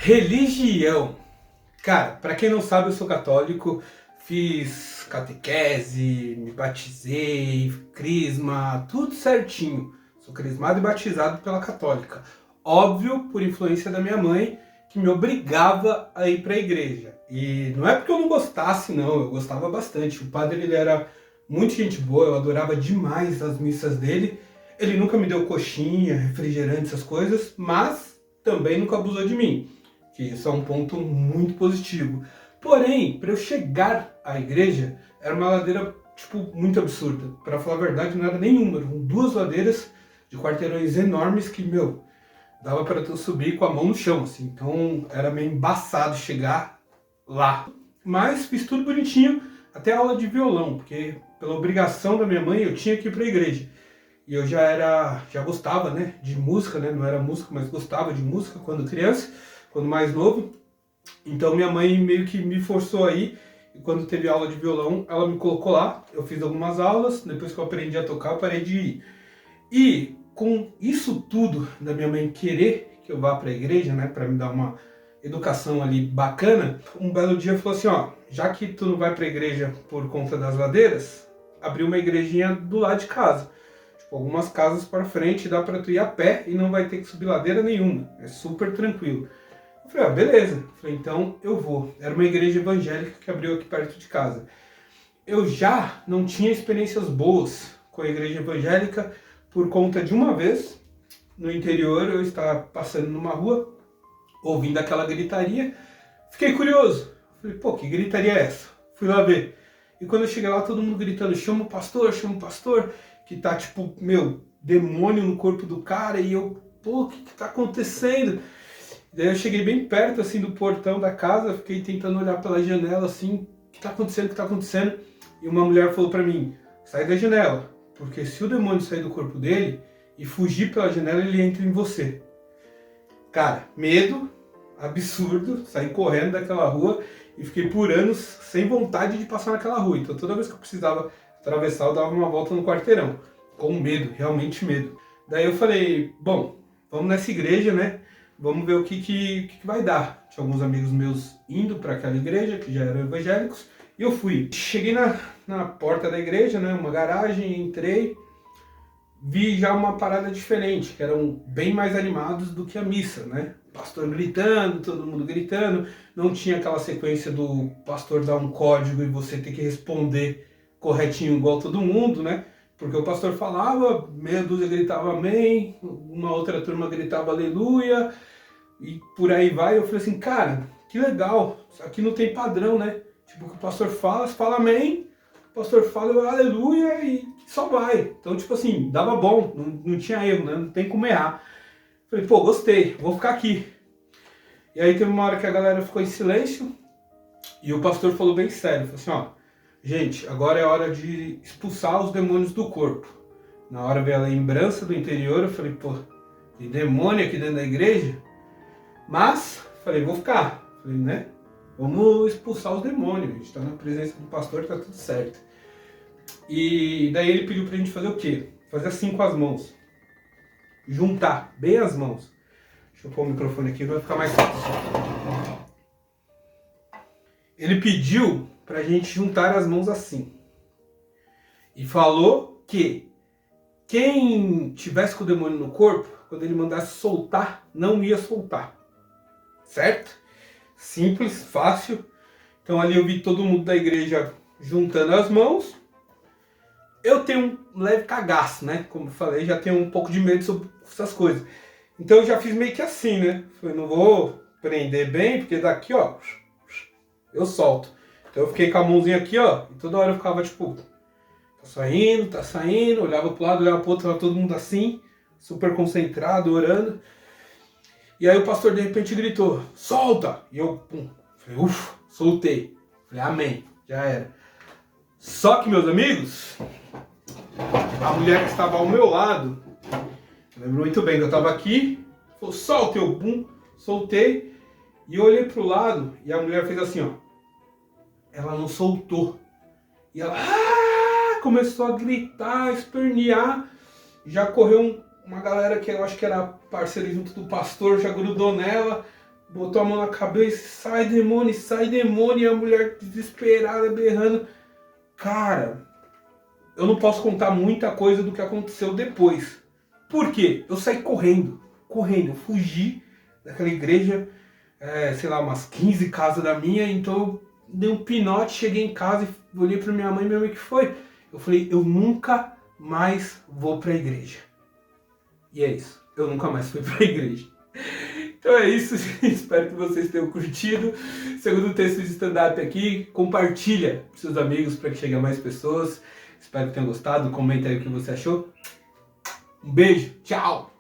Religião. Cara, pra quem não sabe, eu sou católico, fiz catequese, me batizei, crisma, tudo certinho. Sou crismado e batizado pela católica. Óbvio, por influência da minha mãe, que me obrigava a ir pra igreja. E não é porque eu não gostasse, não, eu gostava bastante. O padre, ele era muito gente boa, eu adorava demais as missas dele. Ele nunca me deu coxinha, refrigerante, essas coisas, mas também nunca abusou de mim, que isso é um ponto muito positivo. Porém, para eu chegar à igreja, era uma ladeira, tipo, muito absurda. Para falar a verdade, não era nenhuma, eram duas ladeiras de quarteirões enormes que, meu, dava para tu subir com a mão no chão, assim. Então, era meio embaçado chegar lá. Mas fiz tudo bonitinho, até a aula de violão, porque pela obrigação da minha mãe, eu tinha que ir para a igreja. E eu já gostava, né, de música, né, não era músico, mas gostava de música quando criança, quando mais novo. Então minha mãe meio que me forçou aí, e quando teve aula de violão, ela me colocou lá, eu fiz algumas aulas, depois que eu aprendi a tocar, eu parei de ir. E com isso tudo da minha mãe querer que eu vá para a igreja, né, para me dar uma educação ali bacana, um belo dia falou assim, ó, já que tu não vai para a igreja por conta das ladeiras, abriu uma igrejinha do lado de casa. Tipo, algumas casas para frente, dá para tu ir a pé e não vai ter que subir ladeira nenhuma, é super tranquilo. Eu falei, ah, beleza. Eu falei, então eu vou. Era uma igreja evangélica que abriu aqui perto de casa. Eu já não tinha experiências boas com a igreja evangélica por conta de uma vez, no interior, eu estava passando numa rua, ouvindo aquela gritaria, fiquei curioso. Falei, pô, que gritaria é essa? Fui lá ver. E quando eu cheguei lá, todo mundo gritando, chama o pastor, que tá tipo, meu, demônio no corpo do cara, e eu, pô, o que tá acontecendo? Daí eu cheguei bem perto, assim, do portão da casa, fiquei tentando olhar pela janela, assim, o que tá acontecendo, o que tá acontecendo? E uma mulher falou pra mim, sai da janela, porque se o demônio sair do corpo dele e fugir pela janela, ele entra em você. Cara, medo, absurdo, saí correndo daquela rua e fiquei por anos sem vontade de passar naquela rua. Então toda vez que eu precisava atravessar, eu dava uma volta no quarteirão, com medo, realmente medo. Daí eu falei, bom, vamos nessa igreja, né? Vamos ver o que vai dar. Tinha alguns amigos meus indo para aquela igreja, que já eram evangélicos, e eu fui. Cheguei na porta da igreja, né, uma garagem, entrei, vi já uma parada diferente, que eram bem mais animados do que a missa, né? Pastor gritando, todo mundo gritando, não tinha aquela sequência do pastor dar um código e você ter que responder corretinho igual todo mundo, né? Porque o pastor falava, meia dúzia gritava amém, uma outra turma gritava aleluia, e por aí vai. Eu falei assim, cara, que legal, isso aqui não tem padrão, né? Tipo, o que o pastor fala, você fala amém, o pastor fala aleluia e só vai. Então, tipo assim, dava bom, não tinha erro, né? Não tem como errar. Falei, pô, gostei, vou ficar aqui. E aí teve uma hora que a galera ficou em silêncio e o pastor falou bem sério, falou assim, ó, gente, agora é hora de expulsar os demônios do corpo. Na hora veio a lembrança do interior, eu falei, pô, tem demônio aqui dentro da igreja? Mas, falei, vou ficar. Falei, né? Vamos expulsar os demônios, a gente está na presença do pastor, tá tudo certo. E daí ele pediu pra gente fazer o quê? Fazer assim com as mãos. Juntar bem as mãos. Deixa eu pôr o microfone aqui, vai ficar mais fácil. Ele pediu pra gente juntar as mãos assim. E falou que quem tivesse com o demônio no corpo, quando ele mandasse soltar, não ia soltar. Certo? Simples, fácil. Então ali eu vi todo mundo da igreja juntando as mãos. Eu tenho um leve cagaço, né? Como eu falei, já tenho um pouco de medo sobre essas coisas. Então eu já fiz meio que assim, né? Falei, não vou prender bem, porque daqui, ó, eu solto. Então eu fiquei com a mãozinha aqui, ó, e toda hora eu ficava tipo, tá saindo, olhava pro lado, olhava pro outro, tava todo mundo assim, super concentrado, orando. E aí o pastor de repente gritou, solta! E eu, pum, falei, ufa, soltei. Falei, amém, já era. Só que, meus amigos, a mulher que estava ao meu lado, eu lembro muito bem, eu estava aqui, falou, solta, eu, pum, soltei, e eu olhei pro lado, e a mulher fez assim, ó. Ela não soltou. E ela começou a gritar, a espernear, já correu uma galera que eu acho que era parceira junto do pastor, já grudou nela, botou a mão na cabeça, sai demônio, e a mulher desesperada, berrando. Cara, eu não posso contar muita coisa do que aconteceu depois. Por quê? Eu saí correndo, eu fugi daquela igreja, sei lá, umas 15 casas da minha, então eu dei um pinote, cheguei em casa e olhei pra minha mãe, que foi? Eu falei, eu nunca mais vou pra igreja. E é isso, eu nunca mais fui pra igreja. Então é isso, espero que vocês tenham curtido. Segundo texto de stand-up aqui, compartilha com seus amigos para que chegue a mais pessoas. Espero que tenham gostado, comenta aí o que você achou. Um beijo, tchau!